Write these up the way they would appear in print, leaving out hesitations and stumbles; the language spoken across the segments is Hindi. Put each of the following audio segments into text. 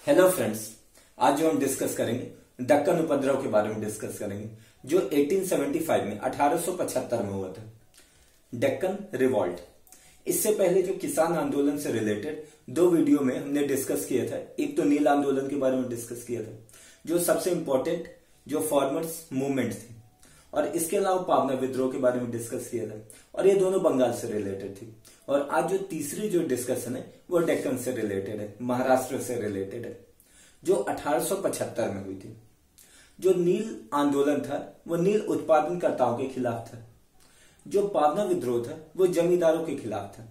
हेलो फ्रेंड्स, आज जो हम डिस्कस करेंगे दक्कन उपद्रव के बारे में डिस्कस करेंगे जो 1875 में 1875 में हुआ था। डेक्कन रिवॉल्ट। इससे पहले जो किसान आंदोलन से रिलेटेड दो वीडियो में हमने डिस्कस किया था। एक तो नील आंदोलन के बारे में डिस्कस किया था जो सबसे इंपॉर्टेंट जो फार्मर्स मूवमेंट थी, और इसके अलावा पावना विद्रोह के बारे में डिस्कस किया था और ये दोनों बंगाल से रिलेटेड थी। और आज जो तीसरी जो डिस्कशन है वो डेक्कन से रिलेटेड है, महाराष्ट्र से रिलेटेड है, जो 1875 में हुई थी। जो नील आंदोलन था वो नील उत्पादनकर्ताओं के खिलाफ था। जो पावना विद्रोह था वो जमींदारों के खिलाफ था।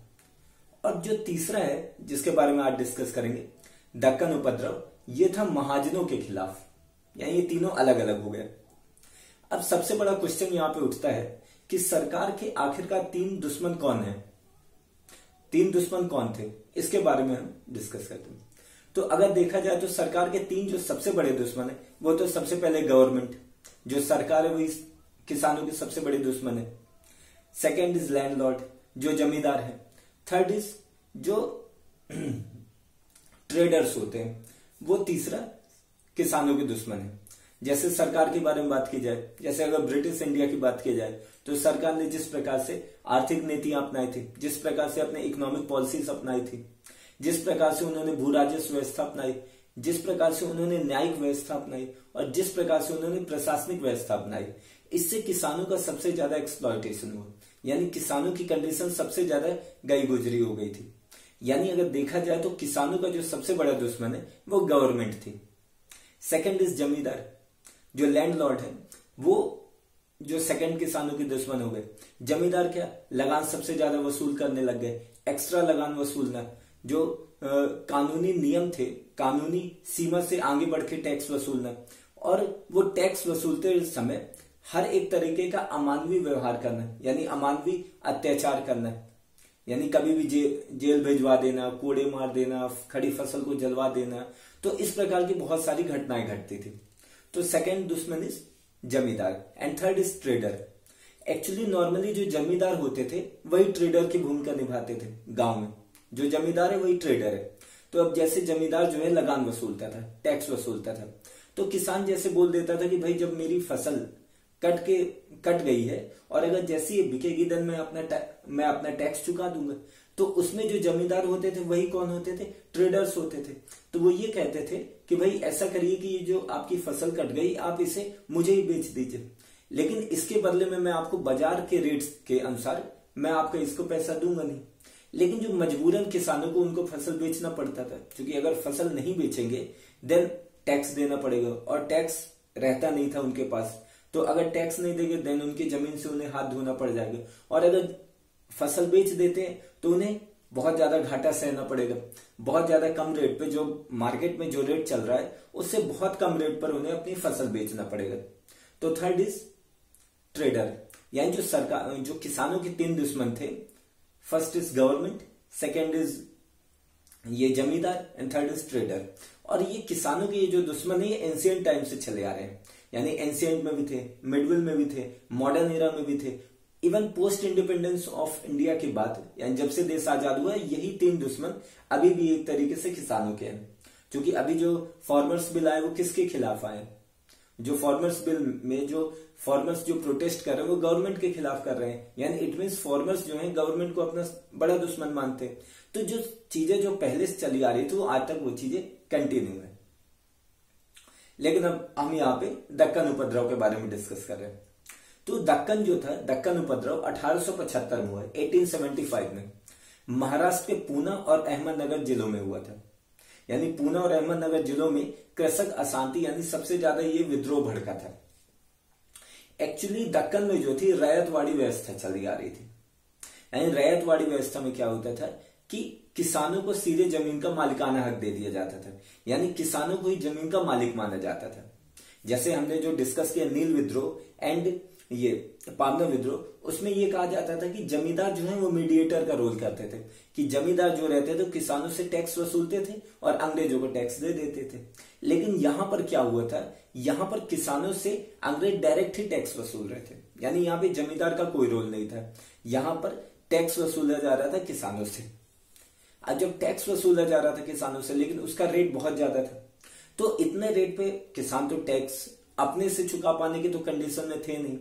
और जो तीसरा है जिसके बारे में आज डिस्कस करेंगे, दक्कन उपद्रव, ये था महाजनों के खिलाफ। यानी ये तीनों अलग अलग हो गए। अब सबसे बड़ा क्वेश्चन यहां पे उठता है कि सरकार के आखिरकार तीन दुश्मन कौन है, तीन दुश्मन कौन थे, इसके बारे में हम डिस्कस करते हैं। तो अगर देखा जाए तो सरकार के तीन जो सबसे बड़े दुश्मन है वो तो सबसे पहले गवर्नमेंट, जो सरकार है वही किसानों के सबसे बड़े दुश्मन है। सेकेंड इज लैंडलॉर्ड, जो जमींदार है। थर्ड इज जो ट्रेडर्स होते हैं, वो तीसरा किसानों के दुश्मन है। जैसे सरकार के बारे में बात की जाए, जैसे अगर ब्रिटिश इंडिया की बात की जाए तो सरकार ने जिस प्रकार से आर्थिक नीतियां अपनाई थी, जिस प्रकार से अपने इकोनॉमिक पॉलिसीज अपनाई थी, जिस प्रकार से उन्होंने भू राजस्व व्यवस्था अपनाई, जिस प्रकार से उन्होंने न्यायिक व्यवस्था अपनाई और जिस प्रकार से उन्होंने प्रशासनिक व्यवस्था अपनाई, इससे किसानों का सबसे ज्यादा एक्सप्लॉयटेशन हुआ। यानी किसानों की कंडीशन सबसे ज्यादा गई गुजरी हो गई थी। यानी अगर देखा जाए तो किसानों का जो सबसे बड़ा दुश्मन है वो गवर्नमेंट थी। सेकेंड इज जमींदार, जो लैंडलॉर्ड है वो जो सेकंड किसानों के दुश्मन हो गए। जमींदार क्या, लगान सबसे ज्यादा वसूल करने लग गए, एक्स्ट्रा लगान वसूलना, जो कानूनी नियम थे, कानूनी सीमा से आगे बढ़ के टैक्स वसूलना, और वो टैक्स वसूलते समय हर एक तरीके का अमानवीय व्यवहार करना, यानी अमानवीय अत्याचार करना, यानी कभी भी जेल भिजवा देना, कोड़े मार देना, खड़ी फसल को जलवा देना। तो इस प्रकार की बहुत सारी घटनाएं घटती थी। तो सेकेंड दुश्मन इज जमींदार and third is trader. Actually normally जो जमींदार होते थे वही ट्रेडर की भूमिका निभाते थे। गांव में जो जमींदार है वही ट्रेडर है। तो अब जैसे जमींदार जो है लगान वसूलता था, टैक्स वसूलता था, तो किसान जैसे बोल देता था कि भाई जब मेरी फसल कट गई है और अगर जैसे ये बिकेगी देन मैं अपना टैक्स चुका दूंगा। तो उसमें जो जमींदार होते थे वही कौन होते थे, ट्रेडर्स होते थे। तो वो ये कहते थे कि भाई ऐसा करिए कि ये जो आपकी फसल कट गई आप इसे मुझे ही बेच दीजिए, लेकिन इसके बदले में मैं आपको बाजार के रेट्स के अनुसार मैं आपको इसको पैसा दूंगा नहीं। लेकिन जो मजबूरन किसानों को उनको फसल बेचना पड़ता था, क्योंकि अगर फसल नहीं बेचेंगे देन टैक्स देना पड़ेगा और टैक्स रहता नहीं था उनके पास। तो अगर टैक्स नहीं देंगे देन उनकी जमीन से उन्हें हाथ धोना पड़ जाएगा, और अगर फसल बेच देते हैं तो उन्हें बहुत ज्यादा घाटा सहना पड़ेगा। बहुत ज्यादा कम रेट पे, जो मार्केट में जो रेट चल रहा है उससे बहुत कम रेट पर उन्हें अपनी फसल बेचना पड़ेगा। तो थर्ड इज ट्रेडर, यानी जो सरकार, जो किसानों के तीन दुश्मन थे, first is government, second is ये जमींदार एंड थर्ड इज ट्रेडर। और ये किसानों के ये जो दुश्मन है ये एंशियंट टाइम से चले आ रहे हैं। यानी एंशियंट में भी थे, मिडविल में भी थे, मॉडर्न एरा में भी थे, even post independence of India के बाद, यानी जब से देश आजाद हुआ यही तीन दुश्मन अभी भी एक तरीके से किसानों के हैं। क्योंकि अभी जो फार्मर्स बिल आए वो किसके खिलाफ आए, जो फार्मर्स बिल में जो फार्मर्स जो प्रोटेस्ट कर रहे हैं वो गवर्नमेंट के खिलाफ कर रहे हैं। यानी इट मीन्स फार्मर्स जो है गवर्नमेंट को अपना बड़ा दुश्मन मानते हैं। तो जो चीजें जो पहले से चली आ रही थी वो आज तक वो चीजें कंटिन्यू है। लेकिन अब हम यहाँ पे दक्कन उपद्रव के बारे में डिस्कस कर रहे हैं। तो दक्कन जो था, दक्कन उपद्रव 1875 में हुआ, 1875 में महाराष्ट्र के पूना और अहमदनगर जिलों में हुआ था। यानी पूना और अहमदनगर जिलों में कृषक अशांति यानी सबसे ज्यादा ये विद्रोह भड़का था। एक्चुअली दक्कन में जो थी रैयतवाड़ी व्यवस्था चली आ रही थी। यानी रैयतवाड़ी व्यवस्था में क्या होता था कि किसानों को सीधे जमीन का मालिकाना हक दे दिया जाता था। यानी किसानों को ही जमीन का मालिक माना जाता था। जैसे हमने जो डिस्कस किया नील विद्रोह एंड ये पावना विद्रोह, उसमें ये कहा जाता था कि जमींदार जो है वो मीडिएटर का रोल करते थे, कि जमींदार जो रहते थे किसानों से टैक्स वसूलते थे और अंग्रेजों को टैक्स दे देते थे। लेकिन यहां पर क्या हुआ था, यहां पर किसानों से अंग्रेज डायरेक्ट ही टैक्स वसूल रहे थे। यानी यहाँ पे जमींदार का कोई रोल नहीं था, यहां पर टैक्स वसूला जा रहा था किसानों से। आज जब टैक्स वसूला जा रहा था किसानों से, लेकिन उसका रेट बहुत ज्यादा था, तो इतने रेट पे किसान तो टैक्स अपने से चुका पाने की तो कंडीशन में थे नहीं।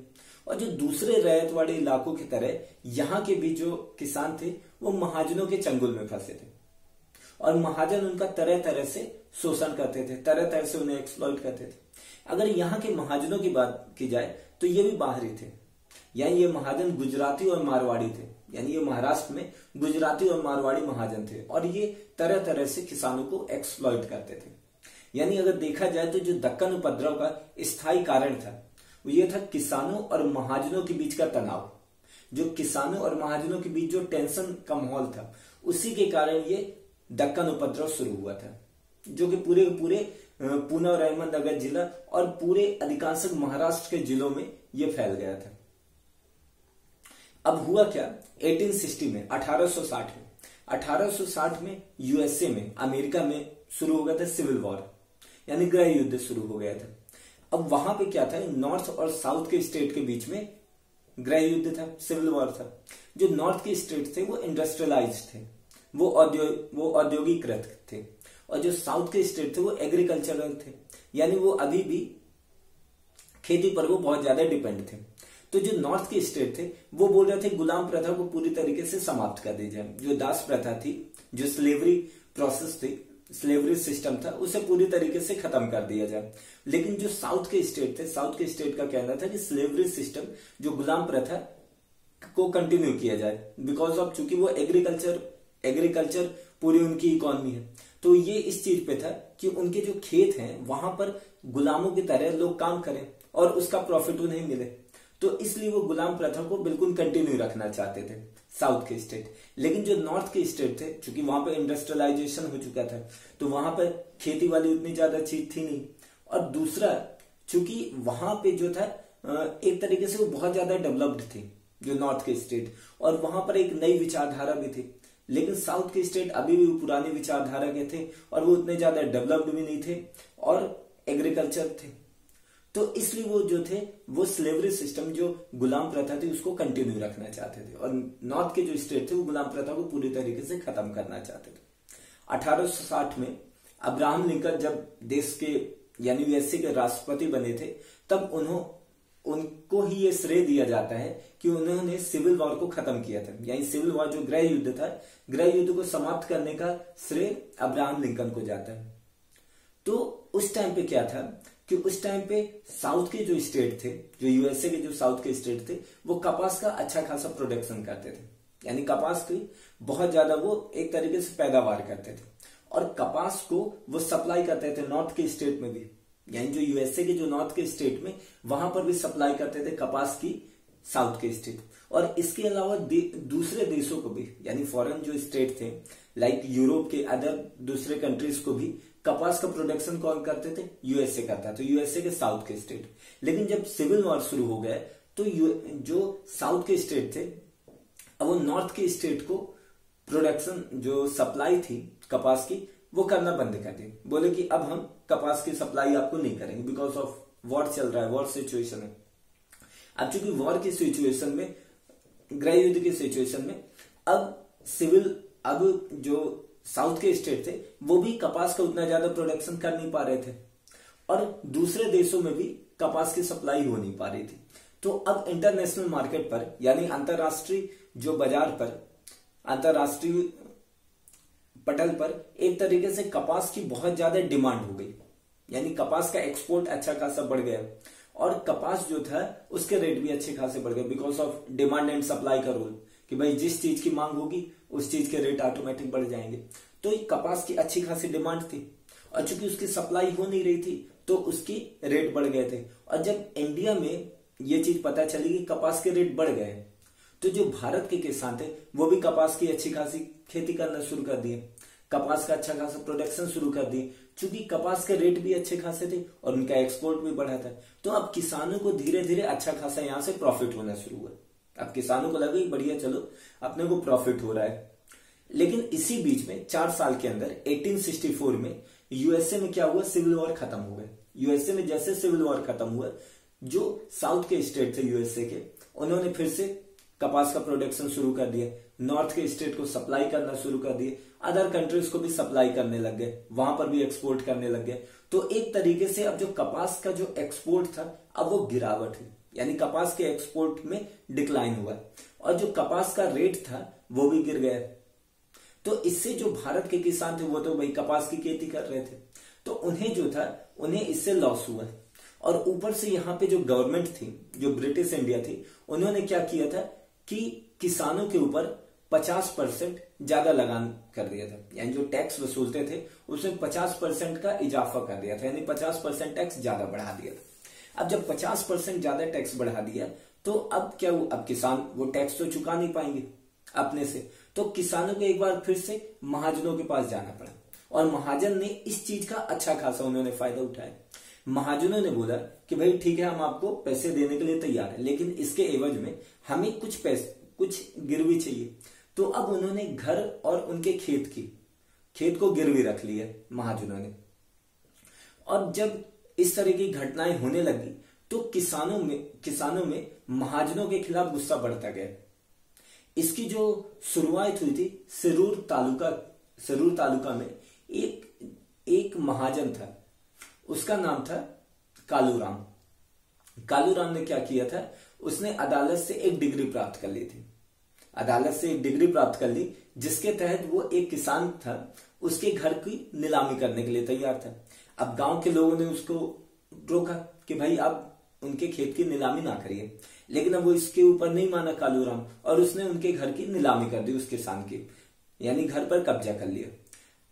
और जो दूसरे रैयत वाले इलाकों की तरह यहाँ के भी जो किसान थे वो महाजनों के चंगुल में फंसे थे, और महाजन उनका तरह तरह से शोषण करते थे, तरह तरह से उन्हें एक्सप्लॉइट करते थे। अगर यहाँ के महाजनों की बात की जाए तो ये भी बाहरी थे, यानी ये महाजन गुजराती और मारवाड़ी थे, यानी ये महाराष्ट्र में गुजराती और मारवाड़ी महाजन थे, और ये तरह तरह से किसानों को एक्सप्लॉइट करते थे। यानी अगर देखा जाए तो जो दक्कन उपद्रव का स्थायी कारण था वो ये था किसानों और महाजनों के बीच का तनाव। जो किसानों और महाजनों के बीच जो टेंशन का माहौल था, उसी के कारण ये दक्कन उपद्रव शुरू हुआ था, जो कि पूरे पूरे पूना और अहमदनगर जिला और पूरे अधिकांश महाराष्ट्र के जिलों में ये फैल गया था। अब हुआ क्या, 1860 में 1860 में यूएसए में, अमेरिका में शुरू हो गया था सिविल वॉर, यानी गृह युद्ध शुरू हो गया था। अब वहां पे क्या था, नॉर्थ और साउथ के स्टेट के बीच में गृह युद्ध था, सिविल वॉर था। जो नॉर्थ के स्टेट थे वो इंडस्ट्रियलाइज थे, वो औद्योगिकृत थे, और जो साउथ के स्टेट थे वो एग्रीकल्चरल थे, यानी वो अभी भी खेती पर वो बहुत ज्यादा डिपेंड थे। तो जो नॉर्थ के स्टेट थे वो बोल रहे थे गुलाम प्रथा को पूरी तरीके से समाप्त कर दी जाए, जो दास प्रथा थी, जो स्लेवरी प्रोसेस थी, स्लेवरी सिस्टम था, उसे पूरी तरीके से खत्म कर दिया जाए। लेकिन जो साउथ के स्टेट थे, साउथ के स्टेट का कहना था कि स्लेवरी सिस्टम, जो गुलाम प्रथा को कंटिन्यू किया जाए, बिकॉज ऑफ चूंकि वो एग्रीकल्चर पूरी उनकी इकोनॉमी है, तो ये इस चीज पे था कि उनके जो खेत हैं वहां पर गुलामों की तरह लोग काम करें और उसका प्रॉफिट उन्हें मिले। तो इसलिए वो गुलाम प्रथा को बिल्कुल कंटिन्यू रखना चाहते थे साउथ के स्टेट। लेकिन जो नॉर्थ के स्टेट थे, चूंकि वहां पर इंडस्ट्रियलाइजेशन हो चुका था, तो वहां पर खेती वाली उतनी ज्यादा चीज थी नहीं, और दूसरा चूंकि वहां पे जो था एक तरीके से वो बहुत ज्यादा डेवलप्ड थे जो नॉर्थ के स्टेट, और वहां पर एक नई विचारधारा भी थी। लेकिन साउथ के स्टेट अभी भी पुरानी विचारधारा के थे, और वो उतने ज्यादा डेवलप्ड भी नहीं थे, और एग्रीकल्चर थे। तो इसलिए वो जो थे वो स्लेवरी सिस्टम, जो गुलाम प्रथा थी, उसको कंटिन्यू रखना चाहते थे, और नॉर्थ के जो स्टेट थे वो गुलाम प्रथा को पूरी तरीके से खत्म करना चाहते थे। 1860 में अब्राहम लिंकन जब देश के यानी यूएसए के राष्ट्रपति बने थे, तब उनको ही ये श्रेय दिया जाता है कि उन्होंने सिविल वॉर को खत्म किया था। यानी सिविल वॉर जो गृह युद्ध था, गृह युद्ध को समाप्त करने का श्रेय अब्राहम लिंकन को जाता है। तो उस टाइम पे क्या था कि उस टाइम पे साउथ के जो स्टेट थे, जो यूएसए के जो साउथ के स्टेट थे, वो कपास का अच्छा खासा प्रोडक्शन करते थे, यानी कपास की बहुत ज्यादा वो एक तरीके से पैदावार करते थे, और कपास को वो सप्लाई करते थे नॉर्थ के स्टेट में भी, यानी जो यूएसए के जो नॉर्थ के स्टेट में, वहां पर भी सप्लाई करते थे कपास की साउथ के स्टेट। और इसके अलावा दूसरे देशों को भी, यानी फॉरेन जो स्टेट थे लाइक यूरोप के अदर दूसरे कंट्रीज को भी कपास का प्रोडक्शन कौन करते थे, यूएसए करता, तो यूएसए के साउथ के स्टेट। लेकिन जब सिविल वॉर शुरू हो गया तो जो साउथ के स्टेट थे, अब वो नॉर्थ के स्टेट को प्रोडक्शन जो सप्लाई थी कपास की वो करना बंद कर दी। बोले कि अब हम कपास की सप्लाई आपको नहीं करेंगे, बिकॉज ऑफ वॉर चल रहा है, वॉर सिचुएशन है। अब चूंकि वॉर की सिचुएशन में, गृह युद्ध की सिचुएशन में, अब जो साउथ के स्टेट थे वो भी कपास का उतना ज्यादा प्रोडक्शन कर नहीं पा रहे थे, और दूसरे देशों में भी कपास की सप्लाई हो नहीं पा रही थी। तो अब इंटरनेशनल मार्केट पर, यानी अंतरराष्ट्रीय जो बाजार पर, अंतरराष्ट्रीय पटल पर एक तरीके से कपास की बहुत ज्यादा डिमांड हो गई, यानी कपास का एक्सपोर्ट अच्छा खासा बढ़ गया, और कपास जो था उसके रेट भी अच्छे खासे बढ़ गए, because of demand and supply का रूल, कि भाई जिस चीज की मांग होगी उस चीज के रेट ऑटोमेटिक बढ़ जाएंगे। तो कपास की अच्छी खासी डिमांड थी, और चूंकि उसकी सप्लाई हो नहीं रही थी तो उसकी रेट बढ़ गए थे। और जब इंडिया में ये चीज पता चली कि कपास के रेट बढ़ गए, तो जो भारत के किसान थे वो भी कपास की अच्छी खासी खेती करना शुरू कर दिए, कपास का अच्छा खासा प्रोडक्शन शुरू कर दिए, चूंकि कपास के रेट भी अच्छे खासे थे और उनका एक्सपोर्ट भी बढ़ा था। तो अब किसानों को धीरे धीरे अच्छा खासा यहाँ से प्रॉफिट होना शुरू हुआ। अब किसानों को लगा बढ़िया, चलो अपने को प्रॉफिट हो रहा है। लेकिन इसी बीच में 4 साल के अंदर 1864 में यूएसए में क्या हुआ, सिविल वॉर खत्म हो गया। यूएसए में जैसे सिविल वॉर खत्म हुआ, जो साउथ के स्टेट थे यूएसए के, उन्होंने फिर से कपास का प्रोडक्शन शुरू कर दिया, नॉर्थ के स्टेट को सप्लाई करना शुरू कर दिए, अदर कंट्रीज को भी सप्लाई करने लग गए, वहां पर भी एक्सपोर्ट करने लग गए। तो एक तरीके से अब जो कपास का जो एक्सपोर्ट था अब वो गिरावट हुई, यानी कपास के एक्सपोर्ट में डिक्लाइन हुआ और जो कपास का रेट था वो भी गिर गया। तो इससे जो भारत के किसान थे वो तो भाई कपास की खेती कर रहे थे, तो उन्हें जो था उन्हें इससे लॉस हुआ। और ऊपर से यहाँ पे जो गवर्नमेंट थी, जो ब्रिटिश इंडिया थी, उन्होंने क्या किया था कि किसानों के ऊपर 50% ज्यादा लगान कर दिया था, यानी जो टैक्स वसूलते थे उसमें 50% का इजाफा कर दिया था, यानी 50% टैक्स ज्यादा बढ़ा दिया था। अब जब 50% ज्यादा टैक्स बढ़ा दिया तो अब क्या हुआ, अब किसान वो टैक्स तो चुका नहीं पाएंगे अपने से, तो किसानों को एक बार फिर से महाजनों के पास जाना पड़ा और महाजन ने इस चीज का अच्छा खासा उन्होंने फायदा उठाया। महाजनों ने बोला कि भाई ठीक है, हम आपको पैसे देने के लिए तैयार है, लेकिन इसके एवज में हमें कुछ पैसे, कुछ गिरवी चाहिए। तो अब उन्होंने घर और उनके खेत को गिरवी रख लिया महाजनों ने। और जब इस तरह की घटनाएं होने लगी तो किसानों में महाजनों के खिलाफ गुस्सा बढ़ता गया। इसकी जो शुरुआत हुई थी सिरूर तालुका में एक महाजन था, उसका नाम था कालूराम। कालूराम ने क्या किया था, उसने अदालत से एक डिग्री प्राप्त कर ली थी, अदालत से एक डिग्री प्राप्त कर ली जिसके तहत वो एक किसान था, उसके घर की नीलामी करने के लिए तैयार था। अब गांव के लोगों ने उसको रोका कि भाई आप उनके खेत की नीलामी ना करिए, लेकिन अब वो इसके ऊपर नहीं माना कालूराम और उसने उनके घर की नीलामी कर दी उस किसान की, यानी घर पर कब्जा कर लिया।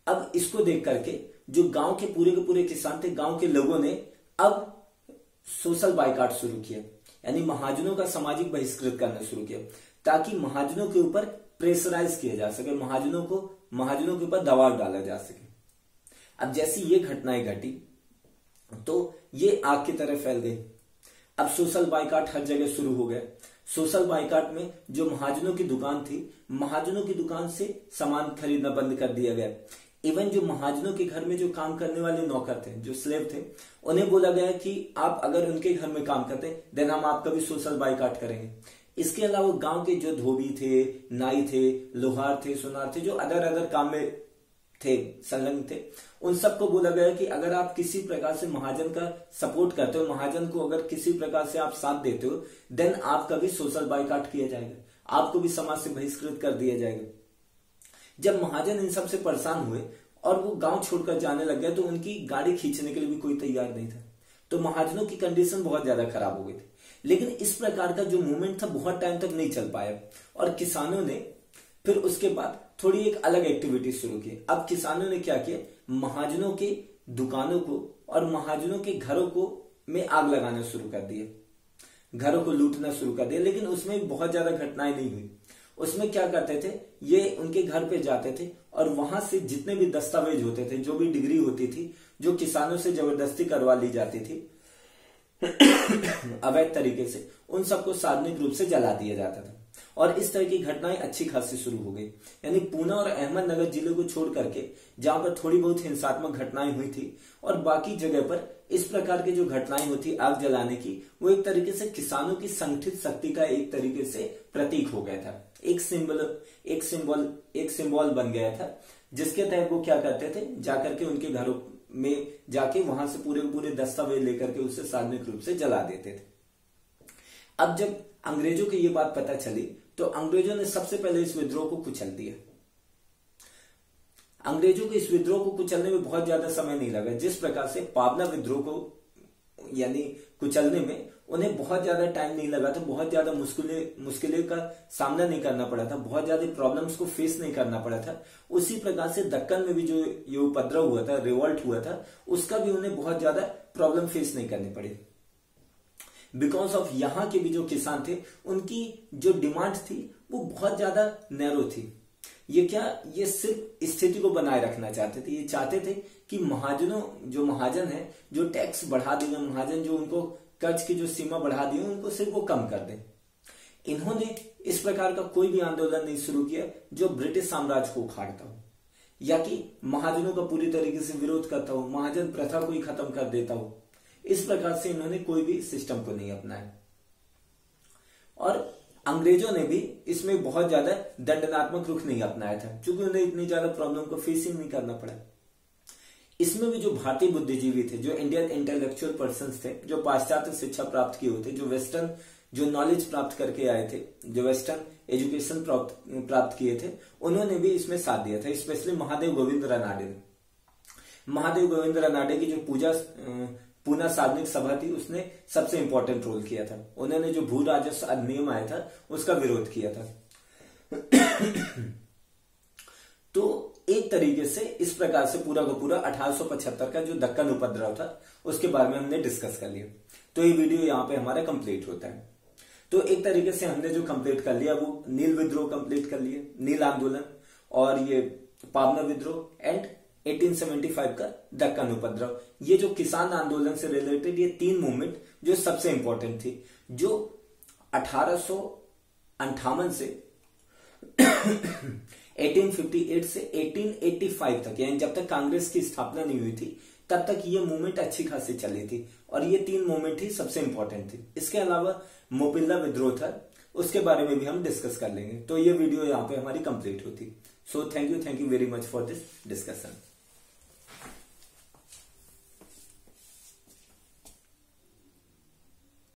अब इसको देख करके जो गांव के पूरे किसान थे, गांव के लोगों ने अब सोशल बाइकाट शुरू किया, यानी महाजनों का सामाजिक बहिष्कृत करना शुरू किया ताकि महाजनों के ऊपर प्रेशराइज किया जा सके, महाजनों के ऊपर दबाव डाला जा सके। अब जैसी ये घटनाएं घटी तो ये आग की तरह फैल गई। अब सोशल बाइकाट हर जगह शुरू हो गया। सोशल बाइकाट में जो महाजनों की दुकान थी, महाजनों की दुकान से सामान खरीदना बंद कर दिया गया। इवन जो महाजनों के घर में जो काम करने वाले नौकर थे, जो स्लेव थे, उन्हें बोला गया कि आप अगर उनके घर में काम करते देन हम आपका भी सोशल बाइकाट करेंगे। इसके अलावा गांव के जो धोबी थे, नाई थे, लोहार थे, सुनार थे, जो अदर काम में थे, संलग्न थे, उन सबको बोला गया कि अगर आप किसी प्रकार से महाजन का सपोर्ट करते हो, महाजन को अगर किसी प्रकार से आप साथ देते हो, देन आपका भी सोशल बाइकाट किया जाएगा, आपको भी समाज से बहिष्कृत कर दिया जाएगा। जब महाजन इन सब से परेशान हुए और वो गांव छोड़कर जाने लग गए तो उनकी गाड़ी खींचने के लिए भी कोई तैयार नहीं था। तो महाजनों की कंडीशन बहुत ज्यादा खराब हो गई थी। लेकिन इस प्रकार का जो मूवमेंट था बहुत टाइम तक नहीं चल पाया और किसानों ने फिर उसके बाद थोड़ी एक अलग एक्टिविटी शुरू की। अब किसानों ने क्या किया, महाजनों के दुकानों को और महाजनों के घरों को में आग लगाना शुरू कर दिया, घरों को लूटना शुरू कर दिया। लेकिन उसमें बहुत ज्यादा घटनाएं नहीं हुई। उसमें क्या करते थे, ये उनके घर पे जाते थे और वहां से जितने भी दस्तावेज होते थे, जो भी डिग्री होती थी, जो किसानों से जबरदस्ती करवा ली जाती थी अवैध तरीके से, उन सबको सार्वजनिक रूप से जला दिया जाता था। और इस तरह की घटनाएं अच्छी खासी शुरू हो गई। यानी पूना और अहमदनगर जिले को छोड़ करके जहां पर थोड़ी बहुत हिंसात्मक घटनाएं हुई थी और बाकी जगह पर इस प्रकार की जो घटनाएं होती आग जलाने की, वो एक तरीके से किसानों की संगठित शक्ति का एक तरीके से प्रतीक हो गया था, एक सिंबल बन गया था, जिसके तहत वो क्या करते थे, जाकर के उनके घरों में जाके वहां से पूरे दस्तावेज लेकर के उसे सार्वजनिक रूप से जला देते थे। अब जब अंग्रेजों को ये बात पता चली तो अंग्रेजों ने सबसे पहले इस विद्रोह को कुचल दिया। अंग्रेजों को इस विद्रोह को कुचलने में बहुत ज्यादा समय नहीं लगा। जिस प्रकार से पावना विद्रोह को यानी कुचलने में उन्हें बहुत ज्यादा टाइम नहीं लगा था, बहुत ज्यादा मुश्किलें का सामना नहीं करना पड़ा था, बहुत ज्यादा प्रॉब्लम्स को फेस नहीं करना पड़ा था, उसी प्रकार से दक्कन में भी जो ये उपद्रव हुआ था, रिवॉल्ट हुआ था, उसका भी उन्हें बहुत ज्यादा प्रॉब्लम फेस नहीं करनी पड़ी। बिकॉज ऑफ यहाँ के भी जो किसान थे, उनकी जो डिमांड थी वो बहुत ज्यादा नैरो थी। ये सिर्फ स्थिति को बनाए रखना चाहते थे। ये चाहते थे कि महाजन है, जो टैक्स बढ़ा दिए, महाजन जो उनको कर्ज की जो सीमा बढ़ा दी, उनको सिर्फ वो कम कर दे। इन्होंने इस प्रकार का कोई भी आंदोलन नहीं शुरू किया जो ब्रिटिश साम्राज्य को उखाड़ता हो या कि महाजनों का पूरी तरीके से विरोध करता हो, महाजन प्रथा को ही खत्म कर देता हो। इस प्रकार से इन्होंने कोई भी सिस्टम को नहीं अपनाया। और अंग्रेजों ने भी इसमें बहुत ज्यादा दंडनात्मक रुख नहीं अपनाया था, क्योंकि उन्हें इतनी ज्यादा प्रॉब्लम को फेसिंग नहीं करना पड़ा। इसमें भी जो भारतीय बुद्धिजीवी थे, जो इंडियन इंटेलेक्चुअल पर्संस थे, जो पाश्चात्य शिक्षा प्राप्त किए हुए थे, जो वेस्टर्न जो नॉलेज प्राप्त करके आए थे, जो वेस्टर्न एजुकेशन प्राप्त किए थे, उन्होंने भी इसमें साथ दिया था। स्पेशली महादेव गोविंद रानाडे ने, महादेव गोविंद रानाडे की जो पूना सार्वजनिक सभा थी, उसने सबसे इंपॉर्टेंट रोल किया था। उन्होंने जो भू राजस्व अधिनियम आया था उसका विरोध किया था। तो एक तरीके से इस प्रकार से पूरा का पूरा 1875 का जो दक्कन उपद्रव था उसके बारे में हमने डिस्कस कर लिया। तो ये वीडियो यहाँ पे हमारा कंप्लीट होता है। तो एक तरीके से हमने जो कंप्लीट कर लिया वो नील विद्रोह कंप्लीट कर लिया, नील आंदोलन, और ये पावना विद्रोह एंड 1875 का दक्कन उपद्रव। ये जो किसान आंदोलन से रिलेटेड ये 3 मूवमेंट जो सबसे इंपॉर्टेंट थी, जो 1858 से 1858 से 1885 तक, यानी जब तक कांग्रेस की स्थापना नहीं हुई थी तब तक ये मूवमेंट अच्छी खासी चली थी, और ये 3 मूवमेंट ही सबसे इंपॉर्टेंट थी। इसके अलावा मोपिल्ला विद्रोह था, उसके बारे में भी हम डिस्कस कर लेंगे। तो ये वीडियो यहाँ पे हमारी कंप्लीट होती। So thank you very much for this discussion.